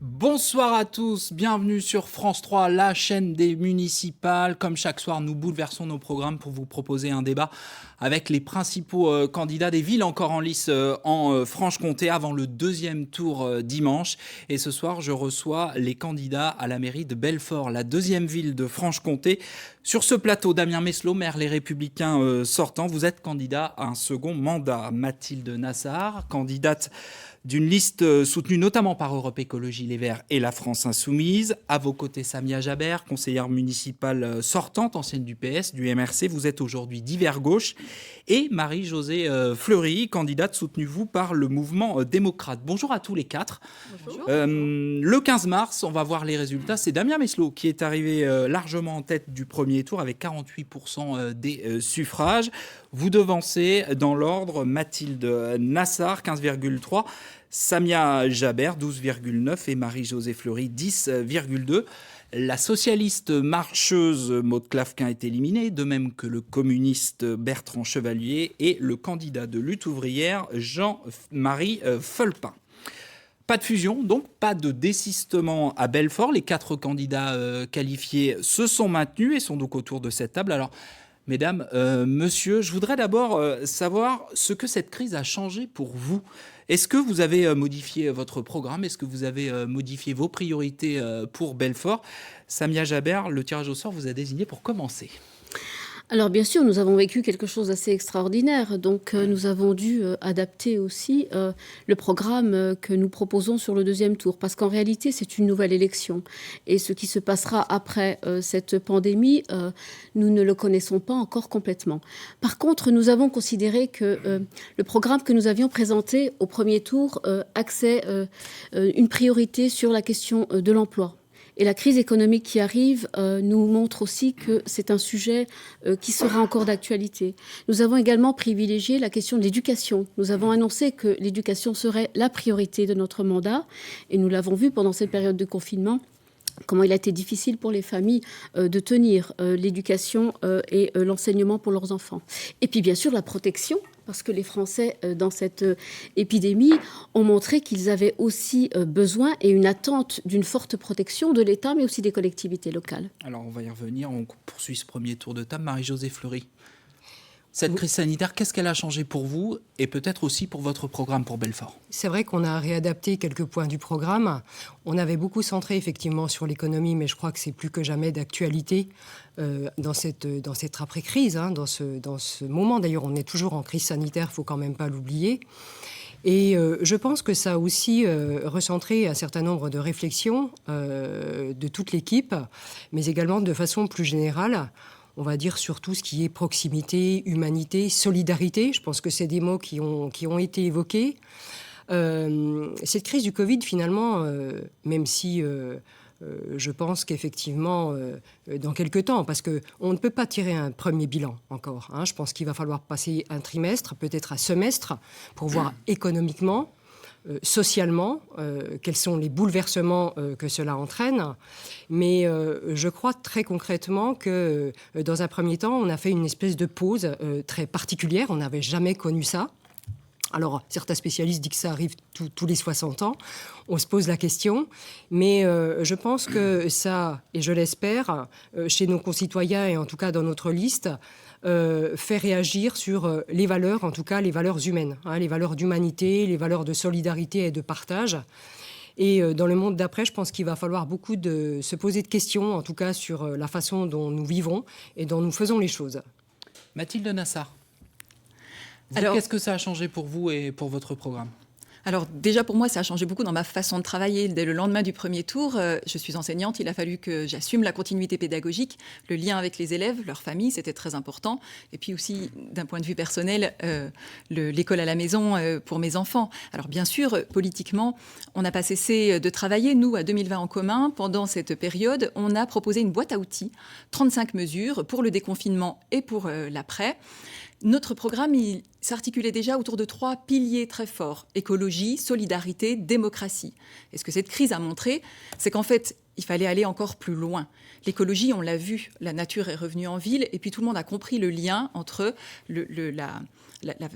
Bonsoir à tous, bienvenue sur France 3, la chaîne des municipales. Comme chaque soir, nous bouleversons nos programmes pour vous proposer un débat avec les principaux candidats des villes encore en lice en Franche-Comté avant le deuxième tour dimanche. Et ce soir, je reçois les candidats à la mairie de Belfort, la deuxième ville de Franche-Comté. Sur ce plateau, Damien Meslot, maire Les Républicains sortant. Vous êtes candidat à un second mandat. Mathilde Nassar, candidate d'une liste soutenue notamment par Europe Écologie Les Verts et la France Insoumise. À vos côtés, Samia Jaber, conseillère municipale sortante, ancienne du PS, du MRC. Vous êtes aujourd'hui d'hiver gauche. Et Marie-Josée Fleury, candidate soutenue vous par le mouvement démocrate. Bonjour à tous les quatre. Bonjour. Le 15 mars, on va voir les résultats. C'est Damien Meslot qui est arrivé largement en tête du premier tour avec 48% des suffrages. Vous devancez dans l'ordre Mathilde Nassar, 15,3%. Samia Jaber, 12,9 et Marie-Josée Fleury, 10,2. La socialiste marcheuse Maude Clavquin est éliminée, de même que le communiste Bertrand Chevalier et le candidat de lutte ouvrière Jean-Marie Fulpin. Pas de fusion, donc pas de désistement à Belfort. Les 4 candidats qualifiés se sont maintenus et sont donc autour de cette table. Alors, mesdames, monsieur, je voudrais d'abord savoir ce que cette crise a changé pour vous. Est-ce que vous avez modifié votre programme? Est-ce que vous avez modifié vos priorités pour Belfort? Samia Jaber, le tirage au sort vous a désigné pour commencer. Alors bien sûr, nous avons vécu quelque chose d'assez extraordinaire, donc nous avons dû adapter aussi le programme que nous proposons sur le deuxième tour, parce qu'en réalité c'est une nouvelle élection, et ce qui se passera après cette pandémie, nous ne le connaissons pas encore complètement. Par contre, nous avons considéré que le programme que nous avions présenté au premier tour axait une priorité sur la question de l'emploi. Et la crise économique qui arrive nous montre aussi que c'est un sujet qui sera encore d'actualité. Nous avons également privilégié la question de l'éducation. Nous avons annoncé que l'éducation serait la priorité de notre mandat. Et nous l'avons vu pendant cette période de confinement, comment il a été difficile pour les familles de tenir l'éducation et l'enseignement pour leurs enfants. Et puis bien sûr la protection, parce que les Français, dans cette épidémie, ont montré qu'ils avaient aussi besoin et une attente d'une forte protection de l'État, mais aussi des collectivités locales. Alors, on va y revenir. On poursuit ce premier tour de table. Marie-Josée Fleury, cette crise sanitaire, qu'est-ce qu'elle a changé pour vous et peut-être aussi pour votre programme pour Belfort? C'est vrai qu'on a réadapté quelques points du programme. On avait beaucoup centré effectivement sur l'économie, mais je crois que c'est plus que jamais d'actualité dans cette après-crise, dans ce moment. D'ailleurs, on est toujours en crise sanitaire, il ne faut quand même pas l'oublier. Et je pense que ça a aussi recentré un certain nombre de réflexions de toute l'équipe, mais également de façon plus générale. On va dire surtout ce qui est proximité, humanité, solidarité. Je pense que c'est des mots qui ont été évoqués. Cette crise du Covid, finalement, même si je pense qu'effectivement, dans quelques temps, parce qu'on ne peut pas tirer un premier bilan encore. Je pense qu'il va falloir passer un trimestre, peut-être un semestre, pour voir économiquement, socialement, quels sont les bouleversements que cela entraîne. Mais je crois très concrètement que dans un premier temps, on a fait une espèce de pause très particulière. On n'avait jamais connu ça. Alors, certains spécialistes disent que ça arrive tous les 60 ans. On se pose la question. Mais je pense que ça, et je l'espère, chez nos concitoyens et en tout cas dans notre liste, fait réagir sur les valeurs, en tout cas les valeurs humaines, les valeurs d'humanité, les valeurs de solidarité et de partage. Et dans le monde d'après, je pense qu'il va falloir beaucoup se poser de questions, en tout cas sur la façon dont nous vivons et dont nous faisons les choses. Mathilde Nassar, qu'est-ce que ça a changé pour vous et pour votre programme? Alors déjà pour moi, ça a changé beaucoup dans ma façon de travailler. Dès le lendemain du premier tour, je suis enseignante, il a fallu que j'assume la continuité pédagogique, le lien avec les élèves, leur famille, c'était très important. Et puis aussi, d'un point de vue personnel, l'école à la maison pour mes enfants. Alors bien sûr, politiquement, on n'a pas cessé de travailler. Nous, à 2020 en commun, pendant cette période, on a proposé une boîte à outils, 35 mesures pour le déconfinement et pour l'après. Notre programme, il s'articulait déjà autour de 3 piliers très forts: écologie, solidarité, démocratie. Et ce que cette crise a montré, c'est qu'en fait, il fallait aller encore plus loin. L'écologie, on l'a vu, la nature est revenue en ville, et puis tout le monde a compris le lien entre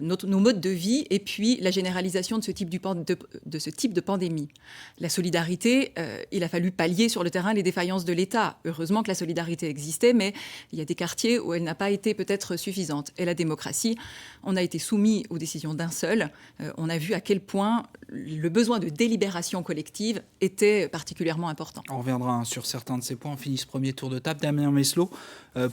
nos modes de vie et puis la généralisation de ce type de pandémie. La solidarité, il a fallu pallier sur le terrain les défaillances de l'État. Heureusement que la solidarité existait, mais il y a des quartiers où elle n'a pas été peut-être suffisante. Et la démocratie, on a été soumis aux décisions d'un seul. On a vu à quel point le besoin de délibération collective était particulièrement important. On reviendra sur certains de ces points. On finit ce premier tour de table. Damien Meslot,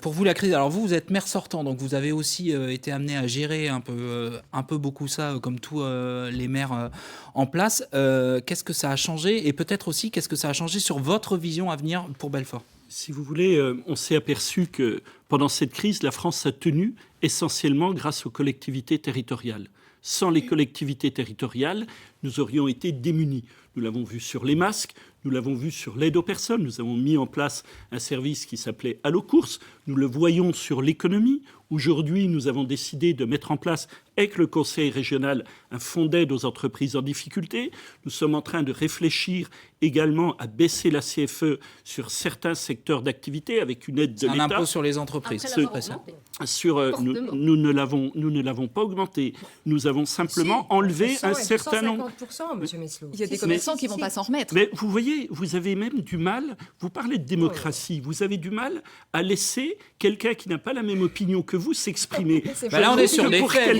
pour vous, la crise... Alors vous êtes maire sortant, donc vous avez aussi été amené à gérer un peu beaucoup ça, comme tous les maires en place. Qu'est-ce que ça a changé? Et peut-être aussi, qu'est-ce que ça a changé sur votre vision à venir pour Belfort? Si vous voulez, on s'est aperçu que pendant cette crise, la France a tenu essentiellement grâce aux collectivités territoriales. Sans les collectivités territoriales, nous aurions été démunis. Nous l'avons vu sur les masques, nous l'avons vu sur l'aide aux personnes. Nous avons mis en place un service qui s'appelait Allo Courses. Nous le voyons sur l'économie. Aujourd'hui, nous avons décidé de mettre en place, avec le Conseil régional, un fonds d'aide aux entreprises en difficulté. Nous sommes en train de réfléchir également à baisser la CFE sur certains secteurs d'activité avec une aide de l'État. Un impôt sur les entreprises. Nous ne l'avons pas augmenté. Nous avons simplement enlevé un certain nombre. 150%, monsieur Meslot. Il y a des commerçants qui ne vont pas s'en remettre. Mais vous voyez, vous avez même du mal, vous parlez de démocratie, vous avez du mal à laisser quelqu'un qui n'a pas la même opinion que vous s'exprimer. Là, on est sur des faits.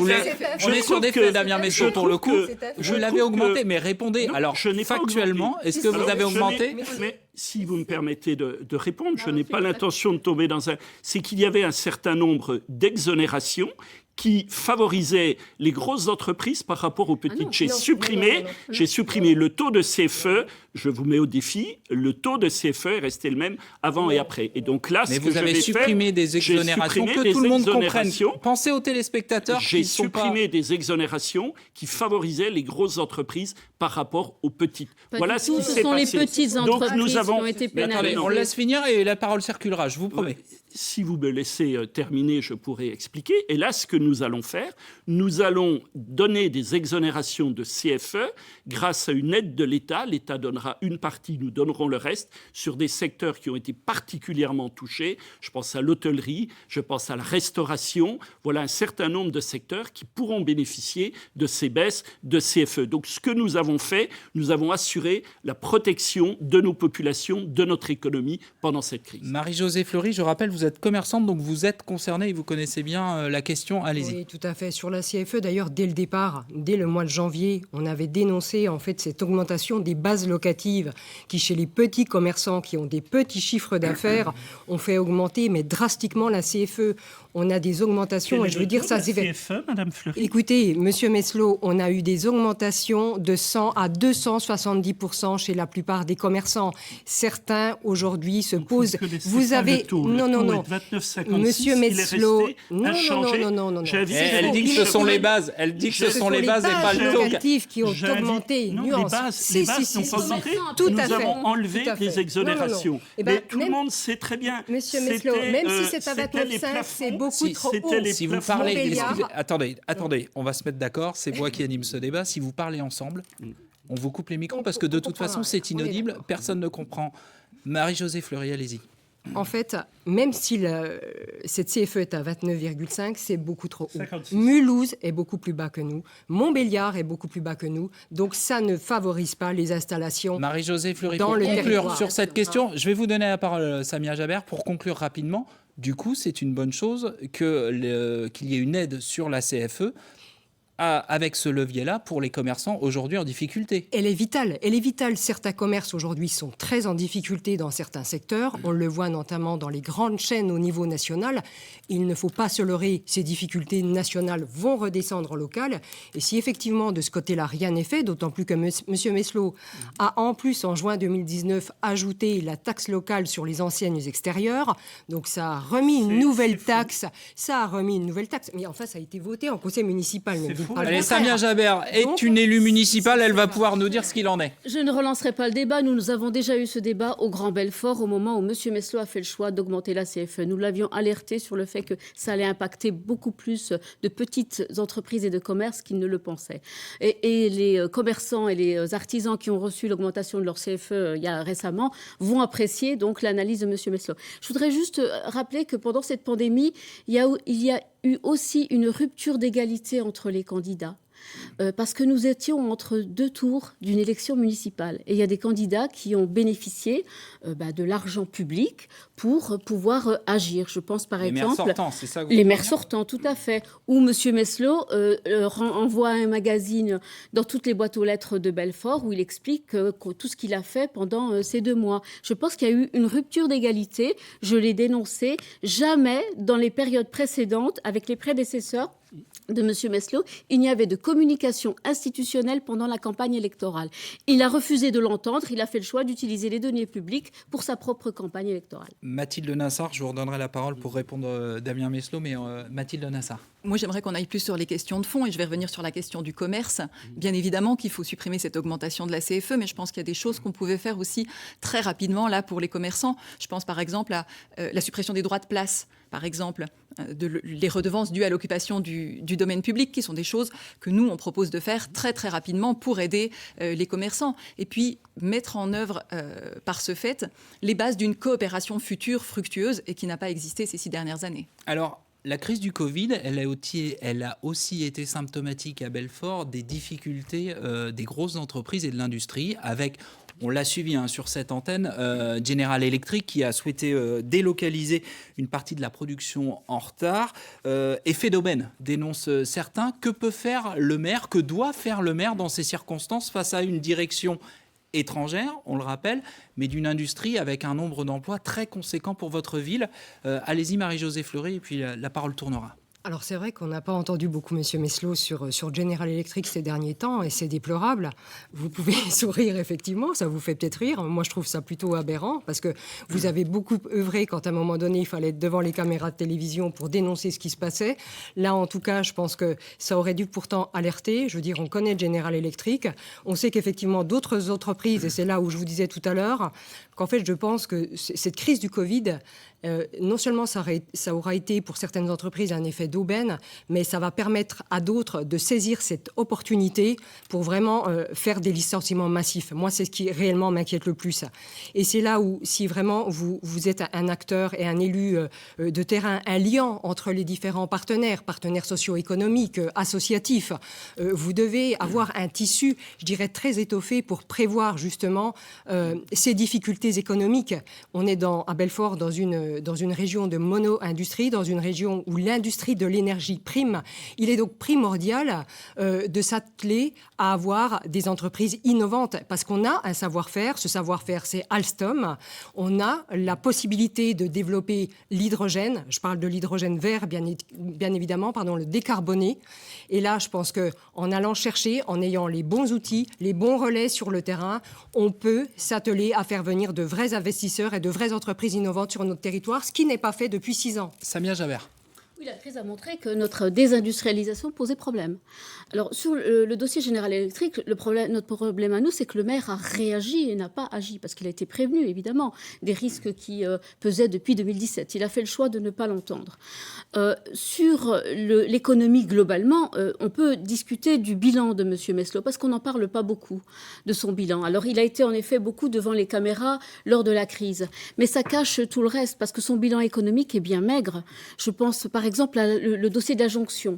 On est sur des faits, Damien Meslot, pour le coup. Je l'avais augmenté, mais répondez. Non, alors, factuellement, est-ce que vous avez augmenté? Mais si vous me permettez de répondre, je n'ai pas l'intention de tomber dans un... C'est qu'il y avait un certain nombre d'exonérations qui favorisait les grosses entreprises par rapport aux petites. J'ai supprimé le taux de CFE. Je vous mets au défi. Le taux de CFE est resté le même avant et après. Et donc là, mais vous avez supprimé des exonérations que tout le monde comprenne. Pensez aux téléspectateurs. J'ai supprimé des exonérations qui favorisaient les grosses entreprises par rapport aux petites. Voilà ce qui s'est passé. Ce sont les petites entreprises qui ont été pénalisées. On laisse finir et la parole circulera, je vous promets. Si vous me laissez terminer, je pourrai expliquer. Et là, ce que nous allons faire, nous allons donner des exonérations de CFE grâce à une aide de l'État. L'État donnera une partie, nous donnerons le reste sur des secteurs qui ont été particulièrement touchés. Je pense à l'hôtellerie, je pense à la restauration. Voilà un certain nombre de secteurs qui pourront bénéficier de ces baisses de CFE. Donc, ce que nous avons fait, nous avons assuré la protection de nos populations, de notre économie pendant cette crise. Marie-Josée Fleury, je rappelle, vous êtes commerçante, donc vous êtes concernée et vous connaissez bien la question. Allez-y. Oui, tout à fait. Sur la CFE, d'ailleurs, dès le départ, dès le mois de janvier, on avait dénoncé en fait cette augmentation des bases locatives qui, chez les petits commerçants qui ont des petits chiffres d'affaires, ont fait augmenter mais drastiquement la CFE. On a des augmentations, et je veux dire ça, c'est CFE, Madame Fleury. Écoutez, Monsieur Meslot, on a eu des augmentations de 100 à 270% chez la plupart des commerçants. Certains aujourd'hui se posent. Vous avez non. Monsieur Meslot, non. Elle dit que ce sont les bases. Elle dit que ce sont les bases et pas le taux. Locatives qui ont augmenté. Non, les bases n'ont pas augmenté. Tout Nous à fait. avons enlevé des exonérations. Mais tout le monde sait très bien. Monsieur Meslot, même si c'est à 29,5, c'est beaucoup trop haut. Si vous parlez, attendez, on va se mettre d'accord. C'est moi qui anime ce débat. Si vous parlez ensemble, on vous coupe les micros parce que de toute façon, c'est inaudible. Personne ne comprend. Marie-Josée Fleury, allez-y. En fait, même si cette CFE est à 29,5, c'est beaucoup trop haut. 56. Mulhouse est beaucoup plus bas que nous. Montbéliard est beaucoup plus bas que nous. Donc ça ne favorise pas les installations. Marie-Josée Fleury, dans pour le conclure territoire. sur cette question, je vais vous donner la parole, Samia Jaber, pour conclure rapidement. Du coup, c'est une bonne chose qu'il y ait une aide sur la CFE avec ce levier-là pour les commerçants aujourd'hui en difficulté. Elle est vitale. Certains commerces aujourd'hui sont très en difficulté dans certains secteurs. On le voit notamment dans les grandes chaînes au niveau national. Il ne faut pas se leurrer, ces difficultés nationales vont redescendre en local. Et si effectivement de ce côté-là rien n'est fait, d'autant plus que M. Meslot a en plus en juin 2019 ajouté la taxe locale sur les enseignes extérieures. Donc ça a remis une nouvelle taxe. Mais enfin ça a été voté en conseil municipal. Allez, Samia Jaber est une élue municipale, elle va pouvoir nous dire ce qu'il en est. Je ne relancerai pas le débat. Nous avons déjà eu ce débat au Grand Belfort au moment où M. Meslot a fait le choix d'augmenter la CFE. Nous l'avions alerté sur le fait que ça allait impacter beaucoup plus de petites entreprises et de commerces qu'ils ne le pensaient. Et les commerçants et les artisans qui ont reçu l'augmentation de leur CFE il y a récemment vont apprécier donc l'analyse de M. Meslot. Je voudrais juste rappeler que pendant cette pandémie, il y a eu aussi une rupture d'égalité entre les candidats. Parce que nous étions entre 2 tours d'une élection municipale. Et il y a des candidats qui ont bénéficié de l'argent public pour pouvoir agir. Je pense par Les exemple... maires sortants, c'est ça que vous Les voulez maires dire sortants, tout à fait. Où M. Meslot envoie un magazine dans toutes les boîtes aux lettres de Belfort où il explique tout ce qu'il a fait pendant ces 2 mois. Je pense qu'il y a eu une rupture d'égalité. Je l'ai dénoncé. Jamais, dans les périodes précédentes, avec les prédécesseurs de M. Meslot, il n'y avait de communication institutionnelle pendant la campagne électorale. Il a refusé de l'entendre, il a fait le choix d'utiliser les deniers publics pour sa propre campagne électorale. Mathilde Nassar, je vous redonnerai la parole pour répondre Damien Meslot, mais Mathilde Nassar. Moi, j'aimerais qu'on aille plus sur les questions de fond et je vais revenir sur la question du commerce. Bien évidemment qu'il faut supprimer cette augmentation de la CFE, mais je pense qu'il y a des choses qu'on pouvait faire aussi très rapidement là pour les commerçants. Je pense par exemple à la suppression des droits de place, par exemple, les redevances dues à l'occupation du domaine public, qui sont des choses que nous, on propose de faire très très rapidement pour aider les commerçants. Et puis mettre en œuvre par ce fait les bases d'une coopération future fructueuse et qui n'a pas existé ces 6 dernières années. Alors, la crise du Covid, elle a aussi été symptomatique à Belfort des difficultés des grosses entreprises et de l'industrie avec... On l'a suivi sur cette antenne, General Electric qui a souhaité délocaliser une partie de la production en retard. Effet d'aubaine, dénoncent certains. Que peut faire le maire, que doit faire le maire dans ces circonstances face à une direction étrangère, on le rappelle, mais d'une industrie avec un nombre d'emplois très conséquent pour votre ville. Allez-y Marie-Josée Fleury, et puis la parole tournera. Alors c'est vrai qu'on n'a pas entendu beaucoup M. Meslot sur General Electric ces derniers temps et c'est déplorable. Vous pouvez sourire effectivement, ça vous fait peut-être rire. Moi je trouve ça plutôt aberrant parce que vous avez beaucoup œuvré quand à un moment donné il fallait être devant les caméras de télévision pour dénoncer ce qui se passait. Là en tout cas je pense que ça aurait dû pourtant alerter. Je veux dire on connaît General Electric, on sait qu'effectivement d'autres entreprises, et c'est là où je vous disais tout à l'heure, qu'en fait je pense que cette crise du Covid, non seulement ça aura été pour certaines entreprises un effet d'aubaine, mais ça va permettre à d'autres de saisir cette opportunité pour vraiment faire des licenciements massifs. Moi, c'est ce qui réellement m'inquiète le plus. Et c'est là où, si vraiment vous êtes un acteur et un élu de terrain, un lien entre les différents partenaires socio-économiques, associatifs, vous devez avoir un tissu, je dirais, très étoffé pour prévoir justement ces difficultés économiques. On est à Belfort dans une région de mono-industrie, dans une région où l'industrie de l'énergie prime. Il est donc primordial de s'atteler à avoir des entreprises innovantes parce qu'on a un savoir-faire. Ce savoir-faire, c'est Alstom. On a la possibilité de développer l'hydrogène. Je parle de l'hydrogène vert, bien évidemment, le décarboné. Et là, je pense qu'en allant chercher, en ayant les bons outils, les bons relais sur le terrain, on peut s'atteler à faire venir de vrais investisseurs et de vraies entreprises innovantes sur notre territoire, ce qui n'est pas fait depuis 6 ans. Samia Javert. Oui, la crise a montré que notre désindustrialisation posait problème. Alors, sur le dossier General Electric, notre problème à nous, c'est que le maire a réagi et n'a pas agi, parce qu'il a été prévenu, évidemment, des risques qui pesaient depuis 2017. Il a fait le choix de ne pas l'entendre. Sur l'économie globalement, on peut discuter du bilan de M. Meslot, parce qu'on n'en parle pas beaucoup de son bilan. Alors, il a été en effet beaucoup devant les caméras lors de la crise, mais ça cache tout le reste, parce que son bilan économique est bien maigre. Je pense, par exemple, le dossier de la jonction.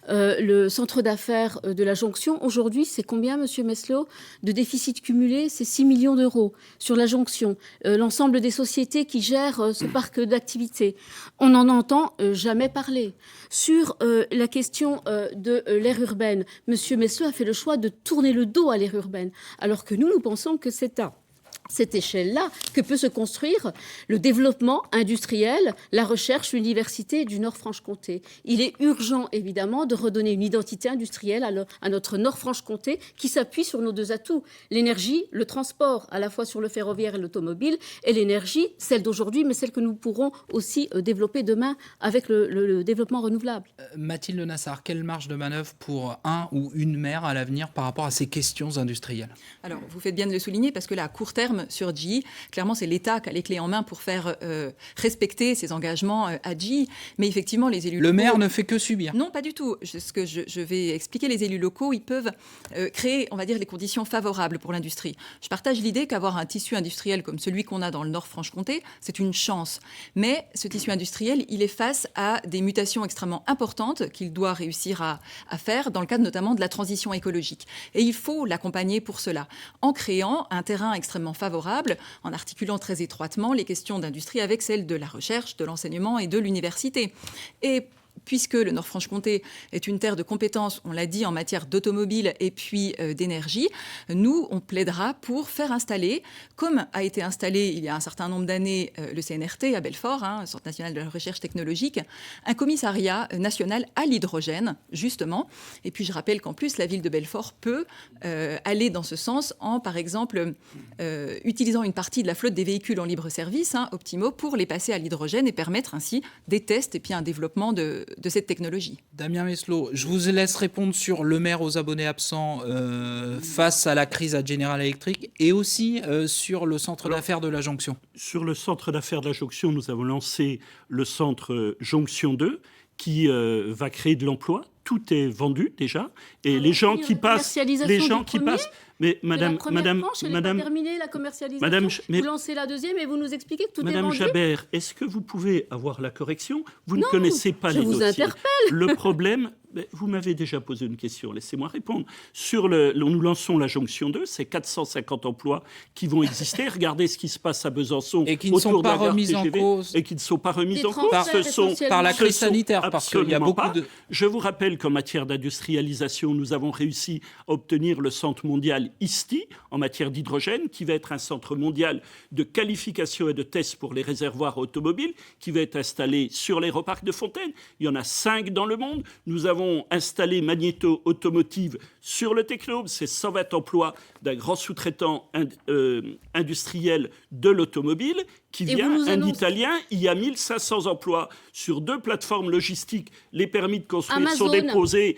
Le centre d'affaires de la jonction, aujourd'hui, c'est combien, M. Meslot, de déficit cumulé? C'est 6 millions d'euros sur la jonction. L'ensemble des sociétés qui gèrent ce parc d'activités. On n'en entend jamais parler. Sur la question de l'aire urbaine, M. Meslot a fait le choix de tourner le dos à l'aire urbaine, alors que nous pensons que c'est à cette échelle-là que peut se construire le développement industriel, la recherche, l'université du Nord-Franche-Comté. Il est urgent, évidemment, de redonner une identité industrielle à notre Nord-Franche-Comté qui s'appuie sur nos 2 atouts. L'énergie, le transport, à la fois sur le ferroviaire et l'automobile, et l'énergie, celle d'aujourd'hui, mais celle que nous pourrons aussi développer demain avec le développement renouvelable. Mathilde Nassar, quelle marge de manœuvre pour un ou une maire à l'avenir par rapport à ces questions industrielles? Alors, vous faites bien de le souligner parce que là, à court terme, ferme sur GE. Clairement, c'est l'État qui a les clés en main pour faire respecter ses engagements à GE. Mais effectivement, les élus locaux... Le maire ne fait que subir. Non, pas du tout. Ce que je vais expliquer, les élus locaux, ils peuvent créer, on va dire, les conditions favorables pour l'industrie. Je partage l'idée qu'avoir un tissu industriel comme celui qu'on a dans le Nord-Franche-Comté, c'est une chance. Mais ce tissu industriel, il est face à des mutations extrêmement importantes qu'il doit réussir à faire dans le cadre notamment de la transition écologique. Et il faut l'accompagner pour cela, en créant un terrain extrêmement favorable, en articulant très étroitement les questions d'industrie avec celles de la recherche, de l'enseignement et de l'université. Et puisque le Nord-Franche-Comté est une terre de compétences, on l'a dit, en matière d'automobile et puis d'énergie, nous, on plaidera pour faire installer, comme a été installé il y a un certain nombre d'années le CNRT à Belfort, Centre national de la recherche technologique, un commissariat national à l'hydrogène, justement. Et puis je rappelle qu'en plus, la ville de Belfort peut aller dans ce sens en, par exemple, utilisant une partie de la flotte des véhicules en libre service, Optimo, pour les passer à l'hydrogène et permettre ainsi des tests et puis un développement de cette technologie. Damien Meslot, je vous laisse répondre sur le maire aux abonnés absents face à la crise à General Electric et aussi sur le centre d'affaires de la Jonction. Sur le centre d'affaires de la Jonction, nous avons lancé le centre Jonction 2 qui va créer de l'emploi. Tout est vendu déjà et les gens qui passent, mais madame, terminé la commercialisation. Vous lancez la deuxième et vous nous expliquez que tout est vendu. Madame Jabert, est-ce que vous pouvez avoir la correction? Vous ne connaissez pas les dossiers. Je vous interpelle. Le problème, vous m'avez déjà posé une question, laissez-moi répondre. Nous lançons la Jonction 2, c'est 450 emplois qui vont exister. Regardez ce qui se passe à Besançon et qui ne sont pas remis en cause. Et qui ne sont pas remis en cause. Par la crise sanitaire, parce qu'il y a beaucoup de... Je vous rappelle qu'en matière d'industrialisation, nous avons réussi à obtenir le centre mondial ISTI en matière d'hydrogène, qui va être un centre mondial de qualification et de tests pour les réservoirs automobiles, qui va être installé sur l'aéroparc de Fontaine. Il y en a 5 dans le monde. Nous avons installé Magneto Automotive sur le Technome. C'est 120 emplois d'un grand sous-traitant industriel de l'automobile qui vient, un Italien. Il y a 1500 emplois sur 2 plateformes logistiques. Les permis de construire sont déposés.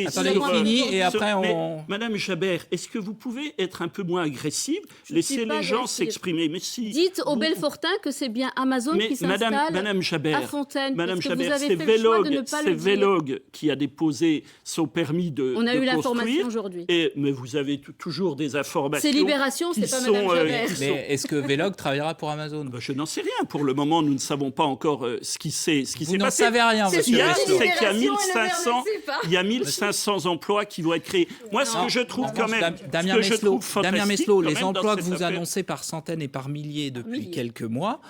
Attendez, fini et après on... Madame Jabert, est-ce que vous pouvez être un peu moins agressive? Laissez les gens s'exprimer. Mais si, dites aux Belfortins que c'est bien Amazon qui s'installe à Fontaine. Madame Jabert, c'est Vélog qui a déposé son permis de construire. On a eu l'information aujourd'hui. Mais vous avez toujours des informations. C'est Libération, c'est pas Madame Jabert. Mais est-ce que Vélog travaillera pour Amazon? Je n'en sais rien. Pour le moment, nous ne savons pas encore ce qui s'est passé. Vous n'en savez rien, c'est qu'il y a 1500 emplois qui vont être créés. Moi, ce que je trouve quand même... Damien Meslot, les emplois que vous annoncez par centaines et par milliers depuis quelques mois,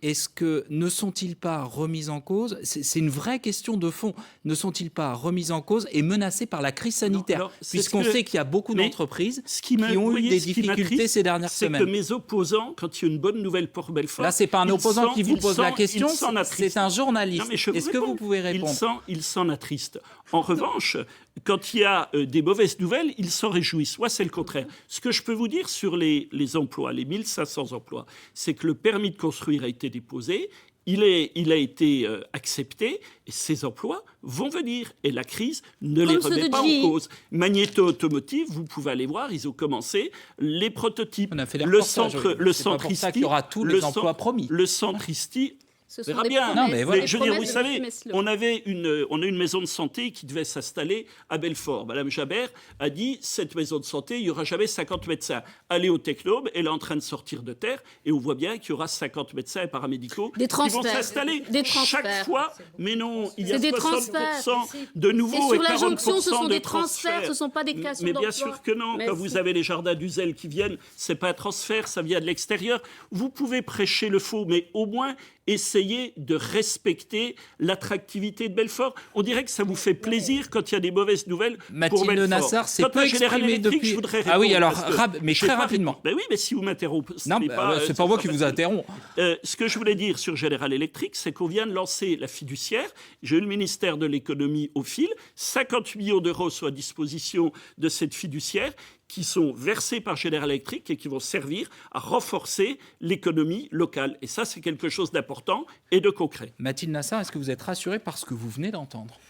est-ce que ne sont-ils pas remis en cause? C'est une vraie question de fond. Ne sont-ils pas remis en cause et menacés par la crise sanitaire? Puisqu'on sait qu'il y a beaucoup d'entreprises qui ont eu des difficultés ces dernières semaines. C'est que mes opposants, quand il y a une bonne nouvelle pour Belfort... Là, ce n'est pas un opposant qui vous pose la question, c'est un journaliste. Est-ce que vous pouvez répondre? Il s'en attriste. En revanche, quand il y a des mauvaises nouvelles, ils s'en réjouissent. Moi, c'est le contraire. Ce que je peux vous dire sur les emplois, les 1500 emplois, c'est que le permis de construire a été déposé, il a été accepté, et ces emplois vont venir. Et la crise ne les remet pas en cause. Magneto Automotive, vous pouvez aller voir, ils ont commencé les prototypes. On a fait le centre ISTI, il y aura tous les emplois promis. Le centre ISTI... Ce sont verra des bien. promesses. Non, mais voilà. Je veux dire, vous savez, on a une maison de santé qui devait s'installer à Belfort. Madame Jabert a dit, cette maison de santé, il n'y aura jamais 50 médecins. Allez au Technome, elle est en train de sortir de terre, et on voit bien qu'il y aura 50 médecins et paramédicaux qui vont s'installer chaque fois. Mais non, il y a 60% de nouveaux et 40% de transferts. Sur la Jonction, ce sont des transferts, ce ne sont pas des créations d'emplois. Mais bien sûr que non. Quand vous avez les jardins d'Uzel qui viennent, ce n'est pas un transfert, ça vient de l'extérieur. Vous pouvez prêcher le faux, mais au moins... essayez de respecter l'attractivité de Belfort. On dirait que ça vous fait plaisir quand il y a des mauvaises nouvelles pour Mathilde Belfort. Nassar s'est peu exprimée depuis... Je voudrais répondre. Ah oui, alors, mais très rapidement. Ben oui, mais si vous m'interrompez... Non, c'est pas moi qui vous interromps. Ce que je voulais dire sur General Electric, c'est qu'on vient de lancer la fiduciaire. J'ai eu le ministère de l'économie au fil. 50 millions d'euros sont à disposition de cette fiduciaire qui sont versés par General Electric et qui vont servir à renforcer l'économie locale. Et ça, c'est quelque chose d'important et de concret. Mathilde Nassar, est-ce que vous êtes rassurée par ce que vous venez d'entendre?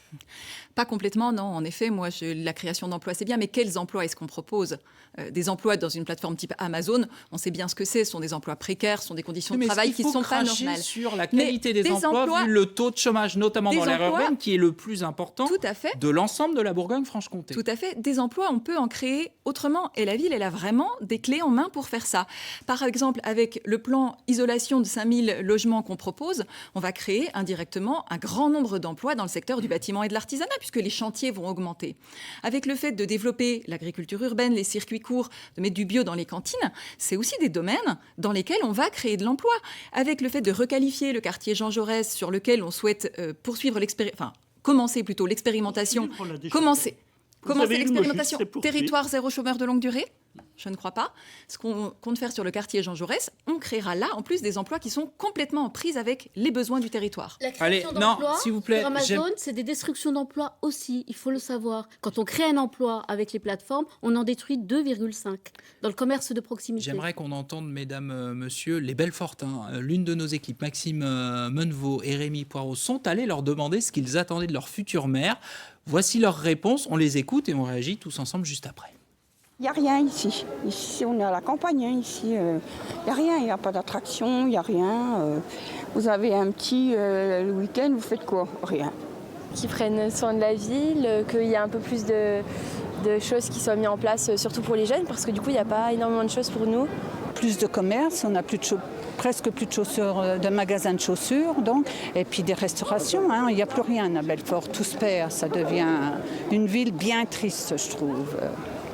Pas complètement, non. En effet, moi, la création d'emplois, c'est bien, mais quels emplois est-ce qu'on propose ? Des emplois dans une plateforme type Amazon, on sait bien ce que c'est. Ce sont des emplois précaires, ce sont des conditions de travail qui ne sont pas normales. Sur la qualité des emplois, vu le taux de chômage, notamment dans l'aire urbaine, qui est le plus important de l'ensemble de la Bourgogne-Franche-Comté. Tout à fait. Des emplois, on peut en créer autrement. Et la ville, elle a vraiment des clés en main pour faire ça. Par exemple, avec le plan isolation de 5000 logements qu'on propose, on va créer indirectement un grand nombre d'emplois dans le secteur du bâtiment et de l'artisanat, puisque les chantiers vont augmenter. Avec le fait de développer l'agriculture urbaine, les circuits courts, de mettre du bio dans les cantines, c'est aussi des domaines dans lesquels on va créer de l'emploi. Avec le fait de requalifier le quartier Jean Jaurès, sur lequel on souhaite commencer l'expérimentation. Commencer l'expérimentation. Territoire zéro chômeur de longue durée ? Je ne crois pas. Ce qu'on compte faire sur le quartier Jean Jaurès, on créera là, en plus, des emplois qui sont complètement en prise avec les besoins du territoire. La création d'emplois s'il vous plaît, sur Amazon, c'est des destructions d'emplois aussi, il faut le savoir. Quand on crée un emploi avec les plateformes, on en détruit 2,5 dans le commerce de proximité. J'aimerais qu'on entende, mesdames, messieurs, les Belfortins. L'une de nos équipes, Maxime Menevaux et Rémi Poirot, sont allés leur demander ce qu'ils attendaient de leur futur maire. Voici leurs réponses, on les écoute et on réagit tous ensemble juste après. Il n'y a rien ici. Ici, on est à la campagne. Ici, il n'y a rien. Il n'y a pas d'attraction, il n'y a rien. Vous avez un petit le week-end, vous faites quoi ? Rien. Qu'ils prennent soin de la ville, qu'il y ait un peu plus de choses qui soient mises en place, surtout pour les jeunes, parce que du coup, il n'y a pas énormément de choses pour nous. Plus de commerce, on n'a presque plus de chaussures, de magasins de chaussures, donc, et puis des restaurations. Il n'y a plus rien à Belfort, tout se perd. Ça devient une ville bien triste, je trouve.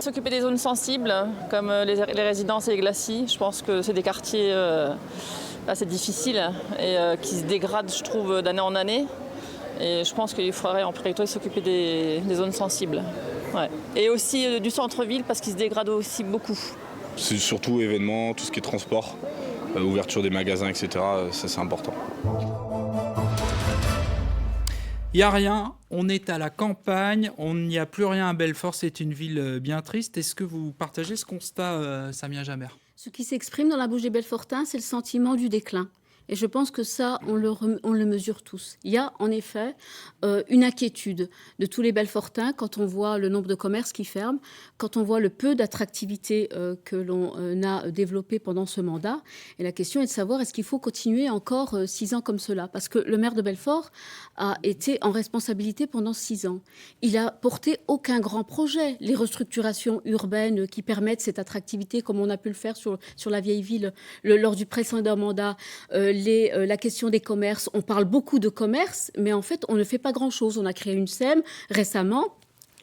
S'occuper des zones sensibles, comme les résidences et les glacis, je pense que c'est des quartiers assez difficiles et qui se dégradent, je trouve, d'année en année. Et je pense qu'il faudrait en priorité s'occuper des zones sensibles. Ouais. Et aussi du centre-ville, parce qu'il se dégrade aussi beaucoup. C'est surtout événements, tout ce qui est transport, ouverture des magasins, etc. Ça, c'est important. Il n'y a rien, on est à la campagne, on n'y a plus rien à Belfort, c'est une ville bien triste. Est-ce que vous partagez ce constat, Samia Jaber ? Ce qui s'exprime dans la bouche des Belfortins, c'est le sentiment du déclin. Et je pense que ça, on le mesure tous. Il y a en effet une inquiétude de tous les Belfortins quand on voit le nombre de commerces qui ferment, quand on voit le peu d'attractivité que l'on a développé pendant ce mandat. Et la question est de savoir, est-ce qu'il faut continuer encore 6 ans comme cela ? Parce que le maire de Belfort a été en responsabilité pendant 6 ans. Il n'a porté aucun grand projet. Les restructurations urbaines qui permettent cette attractivité, comme on a pu le faire sur la vieille ville lors du précédent mandat, la question des commerces. On parle beaucoup de commerce, mais en fait, on ne fait pas grand-chose. On a créé une SEM récemment.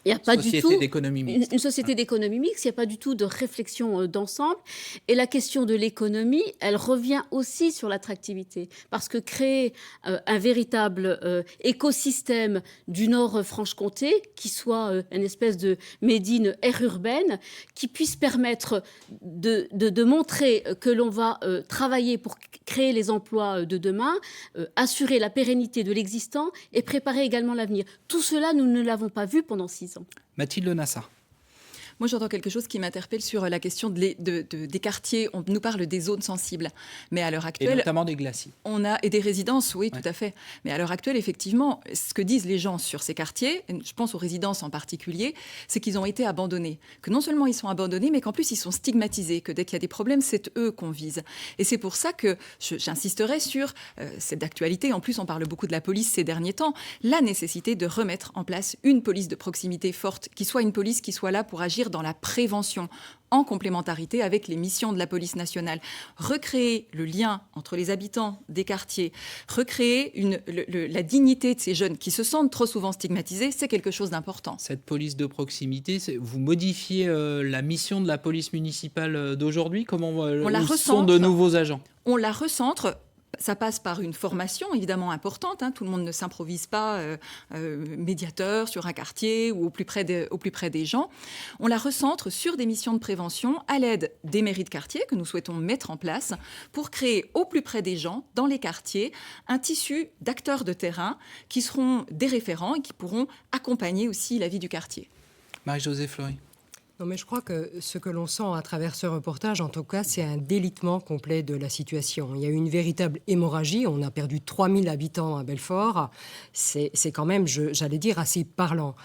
Il n'y a pas du tout une société d'économie mixte, il n'y a pas du tout de réflexion d'ensemble. Et la question de l'économie, elle revient aussi sur l'attractivité. Parce que créer un véritable écosystème du Nord Franche-Comté, qui soit une espèce de médine aire urbaine, qui puisse permettre de montrer que l'on va travailler pour créer les emplois de demain, assurer la pérennité de l'existant et préparer également l'avenir. Tout cela, nous ne l'avons pas vu pendant 6 ans. Mathilde Nassa. Moi, j'entends quelque chose qui m'interpelle sur la question des quartiers. On nous parle des zones sensibles. Mais à l'heure actuelle... Et notamment des glacis. Et des résidences, oui, tout à fait. Mais à l'heure actuelle, effectivement, ce que disent les gens sur ces quartiers, je pense aux résidences en particulier, c'est qu'ils ont été abandonnés. Que non seulement ils sont abandonnés, mais qu'en plus, ils sont stigmatisés. Que dès qu'il y a des problèmes, c'est eux qu'on vise. Et c'est pour ça que j'insisterai sur cette actualité. En plus, on parle beaucoup de la police ces derniers temps. La nécessité de remettre en place une police de proximité forte, qui soit une police qui soit là pour agir dans la prévention, en complémentarité avec les missions de la police nationale. Recréer le lien entre les habitants des quartiers, recréer la dignité de ces jeunes qui se sentent trop souvent stigmatisés, c'est quelque chose d'important. Cette police de proximité, vous modifiez la mission de la police municipale d'aujourd'hui ? Comment où sont de nouveaux agents ? On la recentre. Ça passe par une formation évidemment importante. Tout le monde ne s'improvise pas médiateur sur un quartier ou au plus près des gens. On la recentre sur des missions de prévention à l'aide des mairies de quartier que nous souhaitons mettre en place pour créer au plus près des gens, dans les quartiers, un tissu d'acteurs de terrain qui seront des référents et qui pourront accompagner aussi la vie du quartier. Marie-Josée Fleury. Non, mais je crois que ce que l'on sent à travers ce reportage, en tout cas, c'est un délitement complet de la situation. Il y a eu une véritable hémorragie. On a perdu 3000 habitants à Belfort. C'est quand même, j'allais dire, assez parlant.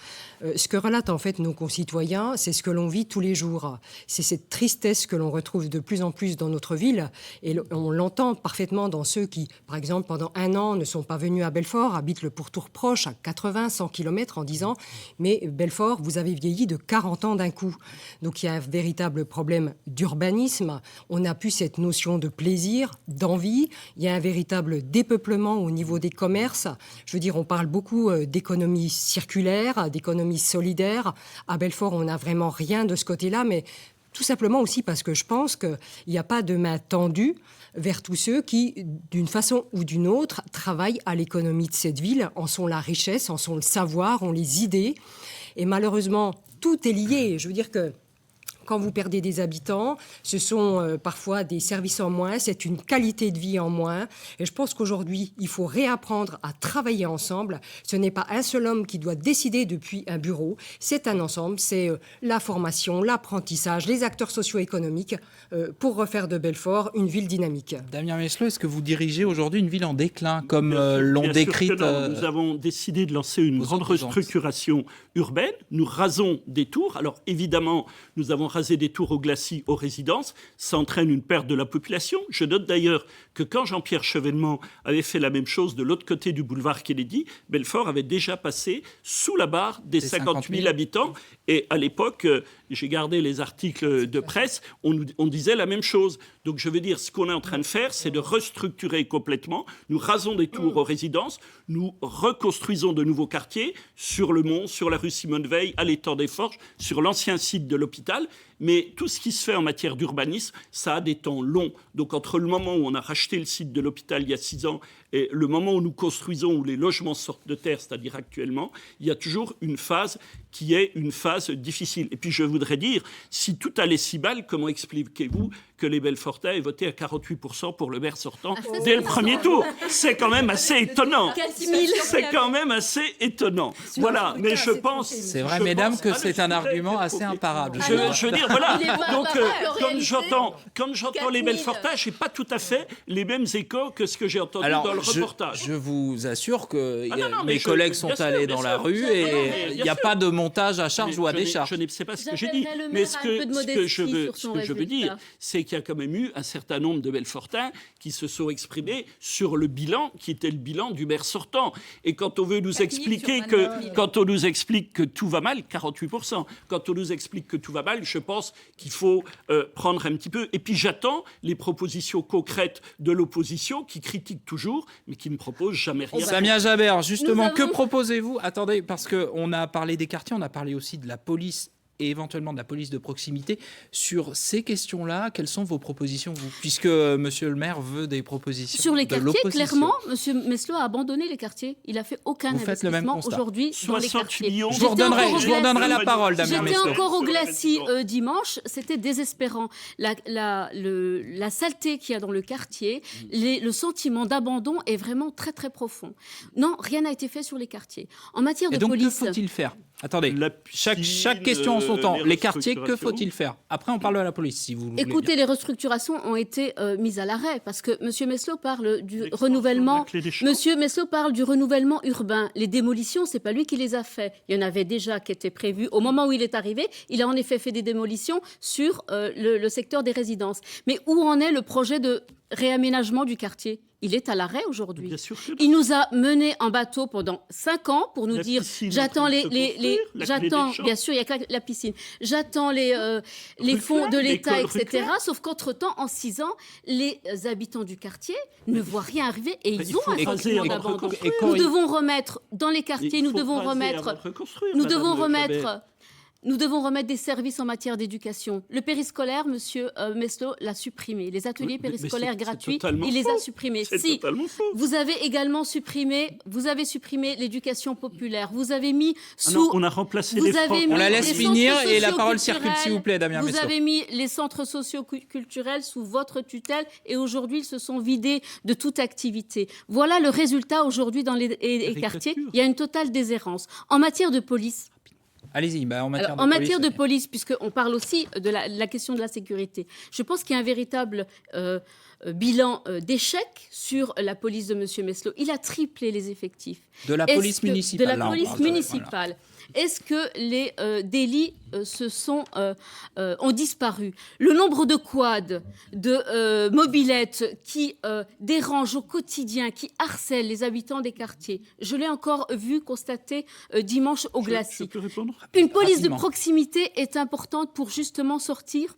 Ce que relatent en fait nos concitoyens, c'est ce que l'on vit tous les jours. C'est cette tristesse que l'on retrouve de plus en plus dans notre ville. Et on l'entend parfaitement dans ceux qui, par exemple, pendant 1 an, ne sont pas venus à Belfort, habitent le pourtour proche à 80, 100 km en disant « Mais Belfort, vous avez vieilli de 40 ans d'un coup ». Donc il y a un véritable problème d'urbanisme. On n'a plus cette notion de plaisir, d'envie. Il y a un véritable dépeuplement au niveau des commerces. Je veux dire, on parle beaucoup d'économie circulaire, d'économie solidaire. À Belfort, on n'a vraiment rien de ce côté-là, mais tout simplement aussi parce que je pense qu'il n'y a pas de main tendue vers tous ceux qui, d'une façon ou d'une autre, travaillent à l'économie de cette ville, en sont la richesse, en sont le savoir, en les idées. Et malheureusement, tout est lié. Je veux dire que quand vous perdez des habitants, ce sont parfois des services en moins, c'est une qualité de vie en moins. Et je pense qu'aujourd'hui, il faut réapprendre à travailler ensemble. Ce n'est pas un seul homme qui doit décider depuis un bureau. C'est un ensemble, c'est la formation, l'apprentissage, les acteurs socio-économiques pour refaire de Belfort une ville dynamique. Damien Meslot, est-ce que vous dirigez aujourd'hui une ville en déclin, comme l'ont décrite Nous avons décidé de lancer une grande restructuration urbaine. Nous rasons des tours. Alors évidemment, nous avons rasé des tours au glacis aux résidences. Ça entraîne une perte de la population. Je note d'ailleurs que quand Jean-Pierre Chevènement avait fait la même chose de l'autre côté du boulevard Kennedy, Belfort avait déjà passé sous la barre des 50 000 habitants. Et à l'époque, j'ai gardé les articles de presse, on disait la même chose. Donc je veux dire, ce qu'on est en train de faire, c'est de restructurer complètement. Nous rasons des tours aux résidences, nous reconstruisons de nouveaux quartiers sur le Mont, sur la rue Simone Veil, à l'étang des Forges, sur l'ancien site de l'hôpital. Mais tout ce qui se fait en matière d'urbanisme, ça a des temps longs. Donc entre le moment où on a racheté le site de l'hôpital il y a 6 ans et le moment où nous construisons, où les logements sortent de terre, c'est-à-dire actuellement, il y a toujours une phase qui est une phase difficile. Et puis je voudrais dire, si tout allait si mal, comment expliquez-vous que les Belfortais aient voté à 48% pour le maire sortant dès le premier tour? C'est quand même assez étonnant. C'est quand même assez étonnant. Voilà, mais je pense... C'est vrai, mesdames, que c'est un argument assez imparable. Je veux dire, voilà. Donc, quand j'entends les Belfortais, je n'ai pas tout à fait les mêmes échos que ce que j'ai entendu dans le reportage. Je vous assure que mes collègues sont allés dans la rue et il n'y a pas de montage à charge ou à décharge. Je ne sais pas ce que j'ai dit. Mais ce que je veux dire, c'est qu'il y a quand même eu un certain nombre de Belfortins qui se sont exprimés sur le bilan, qui était le bilan du maire sortant. Et quand on veut nous expliquer que tout va mal, 48%, quand on nous explique que tout va mal, je pense qu'il faut prendre un petit peu. Et puis j'attends les propositions concrètes de l'opposition qui critique toujours, mais qui ne propose jamais rien. Samia Jaber, justement, que proposez-vous? Attendez, parce qu'on a parlé des quartiers, on a parlé aussi de la police et éventuellement de la police de proximité. Sur ces questions-là, quelles sont vos propositions, vous, puisque Monsieur le maire veut des propositions sur les de quartiers, clairement, Monsieur Meslot a abandonné les quartiers. Il a fait aucun investissement aujourd'hui dans les quartiers. Je vous redonnerai la parole, Damien Meslot. J'étais encore au glacis dimanche, c'était désespérant. La saleté qu'il y a dans le quartier, le sentiment d'abandon est vraiment très très profond. Non, rien n'a été fait sur les quartiers. En matière de police... que faut-il faire? Attendez, chaque question en son temps. Les quartiers, que faut-il faire? Après, on parle de la police, si vous voulez. Écoutez, les restructurations ont été mises à l'arrêt parce que M. Meslot parle du renouvellement. M. Meslot parle du renouvellement urbain. Les démolitions, c'est pas lui qui les a fait. Il y en avait déjà qui étaient prévues. Au moment où il est arrivé, il a en effet fait des démolitions sur le secteur des résidences. Mais où en est le projet de réaménagement du quartier? Il est à l'arrêt aujourd'hui. Il nous a menés en bateau pendant 5 ans pour nous dire j'attends bien sûr, il y a que la piscine. J'attends les fonds de l'État, etc. Sauf qu'entre-temps, en 6 ans, les habitants du quartier ne voient rien arriver et ils ont un sentiment d'abandon. Nous devons remettre dans les quartiers, nous devons remettre des services en matière d'éducation. Le périscolaire, Monsieur Meslot l'a supprimé. Les ateliers périscolaires gratuits, il les a supprimés. Si, vous avez également supprimé l'éducation populaire. Vous avez mis sous... on a remplacé les francs. On la laisse finir et la parole circule, s'il vous plaît, Damien Meslot. Vous avez mis les centres socio-culturels sous votre tutelle et aujourd'hui, ils se sont vidés de toute activité. Voilà le résultat aujourd'hui dans les quartiers. Il y a une totale déshérence. En matière de police... Allez-y, en matière Alors, de en police. matière de police, puisqu'on parle aussi de la question de la sécurité, je pense qu'il y a un véritable bilan d'échec sur la police de M. Meslo. Il a triplé les effectifs. De la police municipale. De la là, on police parle de- municipale. voilà. Est-ce que les délits ont disparu? Le nombre de quads, de mobylettes qui dérangent au quotidien, qui harcèlent les habitants des quartiers, je l'ai encore vu constater dimanche au Je Glacis. peux répondre? Une police de Rapidement. proximité est importante pour justement sortir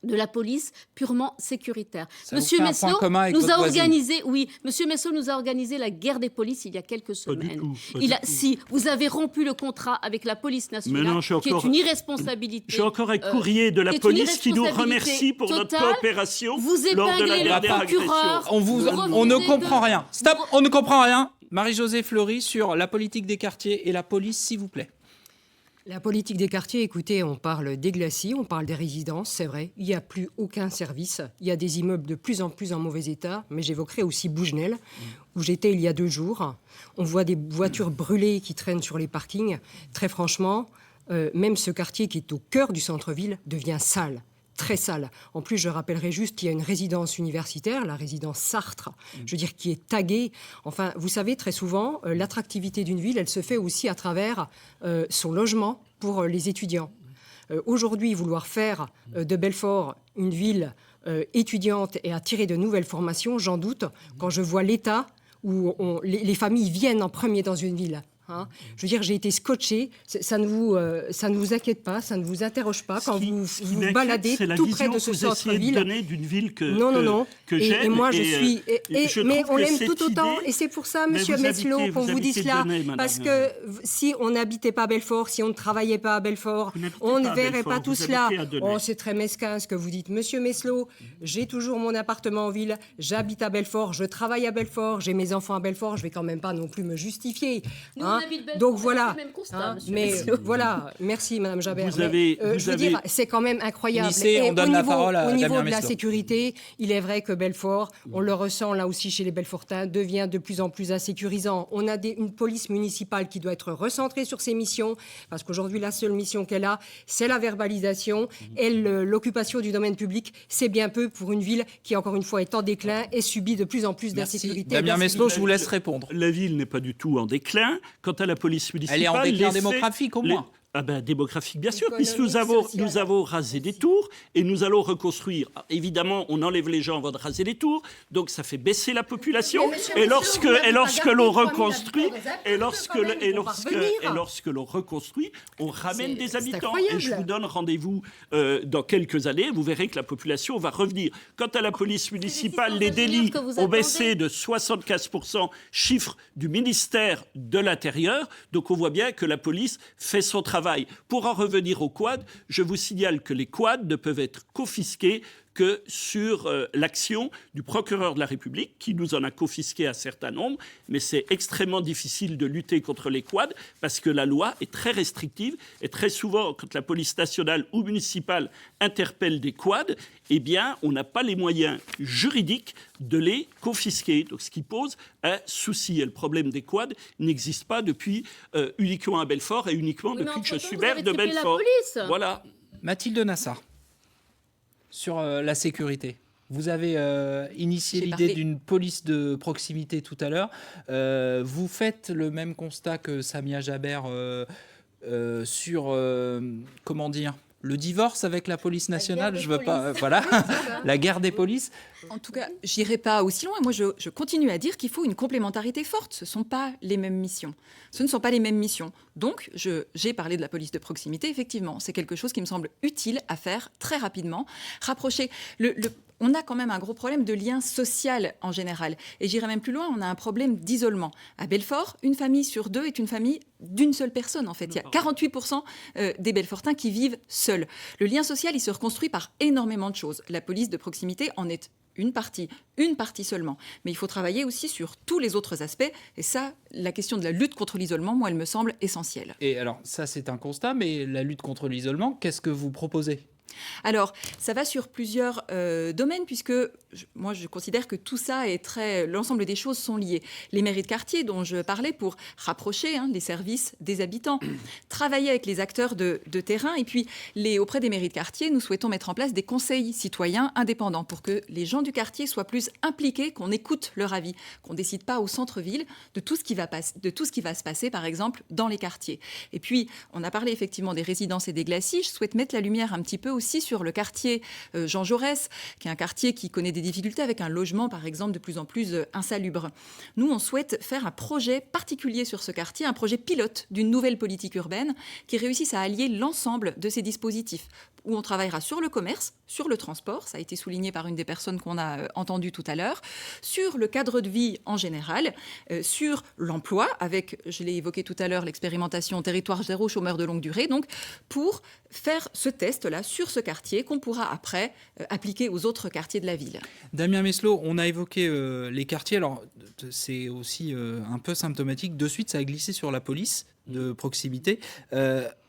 de la police purement sécuritaire. Ça vous Monsieur fait un Meslo point commun avec nous votre a voisine. organisé, oui, Monsieur Meslo nous a organisé la guerre des polices il y a quelques Pas du semaines. tout. Si vous avez rompu le contrat avec la police nationale, Mais non, qui est une irresponsabilité. J'ai encore un courrier de la qui est une police qui nous irresponsabilité remercie pour notre totale. coopération Vous lors de la épinglez le dernière procureur. agression. On ne refusez comprend de- rien. Stop, on ne comprend rien. Marie-Josée Fleury sur la politique des quartiers et la police, s'il vous plaît. La politique des quartiers, écoutez, on parle des glacis, on parle des résidences, c'est vrai. Il n'y a plus aucun service. Il y a des immeubles de plus en mauvais état. Mais j'évoquerai aussi Bougenel, où j'étais il y a 2 jours. On voit des voitures brûlées qui traînent sur les parkings. Très franchement, même ce quartier qui est au cœur du centre-ville devient sale. Très sale. En plus, je rappellerai juste qu'il y a une résidence universitaire, la résidence Sartre, je veux dire, qui est taguée. Enfin, vous savez, très souvent, l'attractivité d'une ville, elle se fait aussi à travers son logement pour les étudiants. Aujourd'hui, vouloir faire de Belfort une ville étudiante et attirer de nouvelles formations, j'en doute, quand je vois l'état où les familles viennent en premier dans une ville. Hein. Je veux dire, j'ai été scotché. Ça ne vous inquiète pas, ça ne vous interroge pas quand vous vous baladez tout près de ce centre-ville. Donner d'une ville que Non. que Et j'aime. moi, je suis. je Mais trouve on que l'aime cette tout autant. idée- Et c'est pour ça, Mais Monsieur vous Meslo, habitez- qu'on vous vous dit habitez cela. Donnay, madame. Parce que si on n'habitait pas à Belfort, si on ne travaillait pas à Belfort, Vous n'habitez on ne pas à verrait Belfort, pas tout vous cela. habitez à Donnay. Oh, c'est très mesquin ce que vous dites. Monsieur Meslo, j'ai toujours mon appartement en ville. J'habite à Belfort. Je travaille à Belfort. J'ai mes enfants à Belfort. Je vais quand même pas non plus me justifier. Nous, hein. on habite Belfort, Donc on a voilà. fait le même constat, Hein, monsieur mais Meslo. voilà. Merci, Madame Jabert. Vous Mais, avez- je veux dire, c'est quand même incroyable. Finissez, Et on donne la niveau, parole à au niveau Damien de la Meslo. sécurité, il est vrai que Belfort, on le ressent là aussi chez les Belfortins, devient de plus en plus insécurisant. On a une police municipale qui doit être recentrée sur ses missions, parce qu'aujourd'hui, la seule mission qu'elle a, c'est la verbalisation. Et l'occupation du domaine public, c'est bien peu pour une ville qui, encore une fois, est en déclin et subit de plus en plus Merci. d'insécurité. Damien Meslo, je vous laisse répondre. La ville n'est pas du tout en déclin. Quant à la police municipale, Elle est en déclin les faits- démographique, au moins. Ah ben, démographique, bien sûr, Économique, puisque social. nous avons rasé des tours et nous allons reconstruire. Alors, évidemment, on enlève les gens avant de raser les tours, donc ça fait baisser la population. Mais monsieur Et Meslo, lorsque, vous n'avez et pas lorsque gardé l'on 3000 reconstruit, habitants, et lorsque, quand même, et ils vont lorsque, parvenir. et lorsque l'on reconstruit, on ramène des c'est habitants. incroyable. Et je vous donne rendez-vous dans quelques années. Vous verrez que la population va revenir. Quant à la police municipale, les délits que vous ont attendez. baissé de 75%, chiffre du ministère de l'Intérieur. Donc on voit bien que la police fait son travail. Pour en revenir aux quads, je vous signale que les quads ne peuvent être confisqués que sur l'action du procureur de la République, qui nous en a confisqué un certain nombre, mais c'est extrêmement difficile de lutter contre les quads, parce que la loi est très restrictive, et très souvent, quand la police nationale ou municipale interpelle des quads, eh bien, on n'a pas les moyens juridiques de les confisquer, donc ce qui pose un souci. Et le problème des quads n'existe pas depuis uniquement à Belfort, et uniquement Oui, mais depuis que je entre-temps, suis vous maire avez de triplé la Belfort. police. Voilà. Mathilde Nassar, sur la sécurité. Vous avez initié J'ai l'idée parlé. d'une police de proximité tout à l'heure. Vous faites le même constat que Samia Jaber sur, comment dire, le divorce avec la police nationale. Je veux pas, voilà, la guerre des polices. En tout cas, j'irai pas aussi loin. Moi, je continue à dire qu'il faut une complémentarité forte. Ce ne sont pas les mêmes missions. Ce ne sont pas les mêmes missions. Donc, j'ai parlé de la police de proximité. Effectivement, c'est quelque chose qui me semble utile à faire très rapidement. Rapprocher on a quand même un gros problème de lien social en général. Et j'irai même plus loin, on a un problème d'isolement. À Belfort, une famille sur 2 est une famille d'une seule personne, en fait. Il y a 48% des Belfortins qui vivent seuls. Le lien social, il se reconstruit par énormément de choses. La police de proximité en est une partie seulement. Mais il faut travailler aussi sur tous les autres aspects. Et ça, la question de la lutte contre l'isolement, moi, elle me semble essentielle. Et alors, ça, c'est un constat, mais la lutte contre l'isolement, qu'est-ce que vous proposez ? Alors, ça va sur plusieurs domaines, puisque moi, je considère que tout ça l'ensemble des choses sont liées. Les mairies de quartier dont je parlais pour rapprocher les services des habitants, travailler avec les acteurs de terrain, et puis auprès des mairies de quartier, nous souhaitons mettre en place des conseils citoyens indépendants pour que les gens du quartier soient plus impliqués, qu'on écoute leur avis, qu'on ne décide pas au centre-ville de tout ce qui va se passer, par exemple, dans les quartiers. Et puis, on a parlé effectivement des résidences et des glacis. Je souhaite mettre la lumière un petit peu aussi sur le quartier Jean Jaurès, qui est un quartier qui connaît des difficultés avec un logement, par exemple, de plus en plus insalubre. Nous, on souhaite faire un projet particulier sur ce quartier, un projet pilote d'une nouvelle politique urbaine qui réussisse à allier l'ensemble de ces dispositifs, où on travaillera sur le commerce, sur le transport, ça a été souligné par une des personnes qu'on a entendues tout à l'heure, sur le cadre de vie en général, sur l'emploi, avec, je l'ai évoqué tout à l'heure, l'expérimentation territoire zéro chômeur de longue durée, donc pour faire ce test-là sur ce quartier qu'on pourra après appliquer aux autres quartiers de la ville. Damien Meslot, on a évoqué les quartiers, alors c'est aussi un peu symptomatique, de suite ça a glissé sur la police de proximité,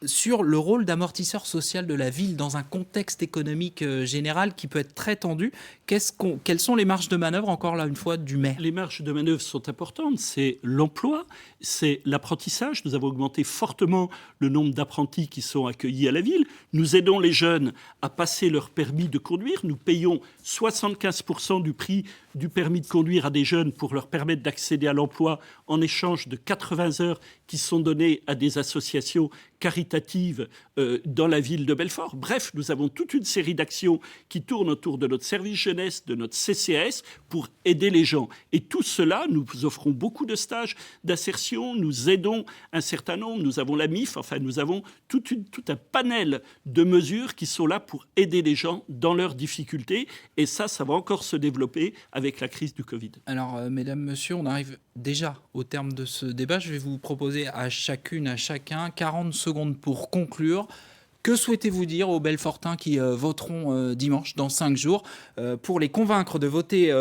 sur le rôle d'amortisseur social de la ville dans un contexte économique général qui peut être très tendu. Quelles sont les marges de manœuvre, encore là une fois, du maire ? Les marges de manœuvre sont importantes. C'est l'emploi, c'est l'apprentissage. Nous avons augmenté fortement le nombre d'apprentis qui sont accueillis à la ville. Nous aidons les jeunes à passer leur permis de conduire. Nous payons 75% du prix du permis de conduire à des jeunes pour leur permettre d'accéder à l'emploi en échange de 80 heures qui sont données à des associations caritatives dans la ville de Belfort. Bref, nous avons toute une série d'actions qui tournent autour de notre service jeunesse, de notre CCAS, pour aider les gens. Et tout cela, nous offrons beaucoup de stages d'insertion, nous aidons un certain nombre, nous avons la MIF, enfin nous avons tout un panel de mesures qui sont là pour aider les gens dans leurs difficultés. Et ça va encore se développer avec la crise du Covid. Alors, mesdames, messieurs, on arrive déjà au terme de ce débat. Je vais vous proposer à chacune, à chacun, 40 secondes pour conclure. Que souhaitez-vous dire aux Belfortins qui voteront dimanche, dans 5 jours, pour les convaincre de voter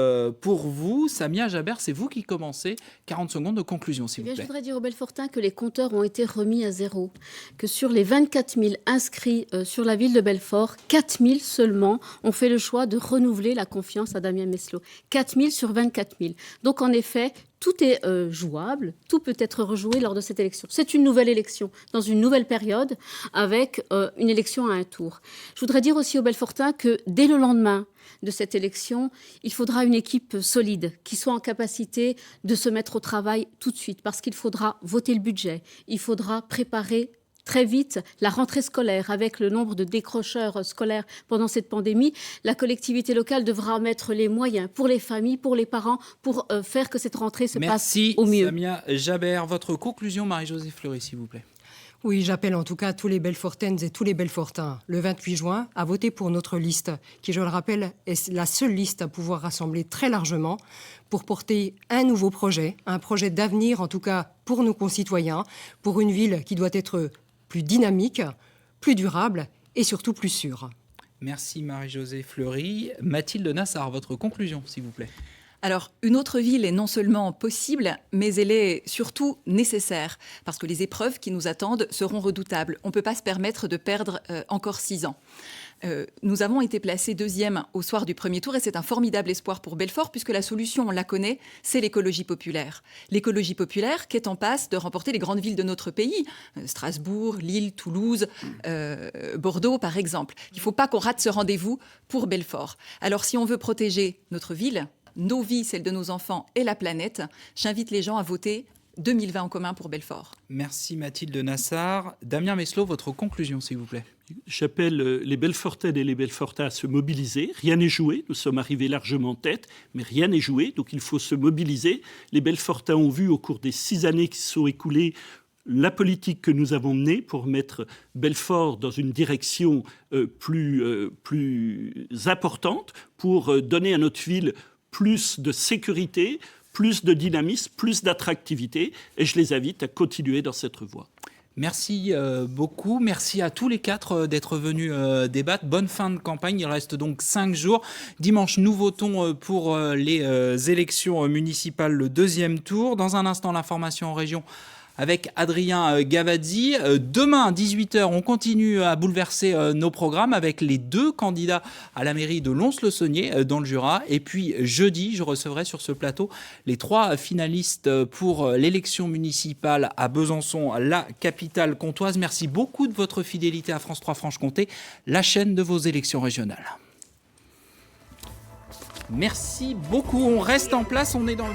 pour vous ? Samia Jaber, c'est vous qui commencez. 40 secondes de conclusion, s'il vous plaît. Je voudrais dire aux Belfortins que les compteurs ont été remis à zéro, que sur les 24 000 inscrits sur la ville de Belfort, 4 000 seulement ont fait le choix de renouveler la confiance à Damien Meslot. 4 000 sur 24 000. Donc, en effet, tout est jouable, tout peut être rejoué lors de cette élection. C'est une nouvelle élection, dans une nouvelle période, avec une élection à un tour. Je voudrais dire aussi aux Belfortins que dès le lendemain de cette élection, il faudra une équipe solide, qui soit en capacité de se mettre au travail tout de suite, parce qu'il faudra voter le budget, il faudra préparer très vite la rentrée scolaire. Avec le nombre de décrocheurs scolaires pendant cette pandémie, la collectivité locale devra mettre les moyens pour les familles, pour les parents, pour faire que cette rentrée se passe au mieux. Merci Samia Jaber. Votre conclusion, Marie-Josée Fleury, s'il vous plaît. Oui, j'appelle en tout cas tous les Belfortaines et tous les Belfortins, le 28 juin, à voter pour notre liste, qui, je le rappelle, est la seule liste à pouvoir rassembler très largement pour porter un nouveau projet, un projet d'avenir, en tout cas pour nos concitoyens, pour une ville qui doit être plus dynamique, plus durable et surtout plus sûre. Merci Marie-Josée Fleury. Mathilde Nassar, votre conclusion, s'il vous plaît. Alors, une autre ville est non seulement possible, mais elle est surtout nécessaire, parce que les épreuves qui nous attendent seront redoutables. On ne peut pas se permettre de perdre encore 6 ans. Nous avons été placés 2e au soir du premier tour et c'est un formidable espoir pour Belfort puisque la solution, on la connaît, c'est l'écologie populaire. L'écologie populaire qui est en passe de remporter les grandes villes de notre pays, Strasbourg, Lille, Toulouse, Bordeaux par exemple. Il ne faut pas qu'on rate ce rendez-vous pour Belfort. Alors si on veut protéger notre ville, nos vies, celles de nos enfants et la planète, j'invite les gens à voter 2020 en commun pour Belfort. Merci Mathilde Nassar. Damien Meslot, votre conclusion s'il vous plaît. J'appelle les Belfortaines et les Belfortins à se mobiliser. Rien n'est joué, nous sommes arrivés largement en tête, mais rien n'est joué, donc il faut se mobiliser. Les Belfortins ont vu au cours des 6 années qui se sont écoulées la politique que nous avons menée pour mettre Belfort dans une direction plus importante, pour donner à notre ville plus de sécurité, plus de dynamisme, plus d'attractivité, et je les invite à continuer dans cette voie. Merci beaucoup. Merci à tous les 4 d'être venus débattre. Bonne fin de campagne. Il reste donc 5 jours. Dimanche, nous votons pour les élections municipales, le 2e tour. Dans un instant, l'information en région avec Adrien Gavazzi. Demain, à 18h, on continue à bouleverser nos programmes avec les 2 candidats à la mairie de Lons-le-Saunier dans le Jura. Et puis jeudi, je recevrai sur ce plateau les 3 finalistes pour l'élection municipale à Besançon, la capitale comtoise. Merci beaucoup de votre fidélité à France 3 Franche-Comté, la chaîne de vos élections régionales. Merci beaucoup. On reste en place, on est dans le...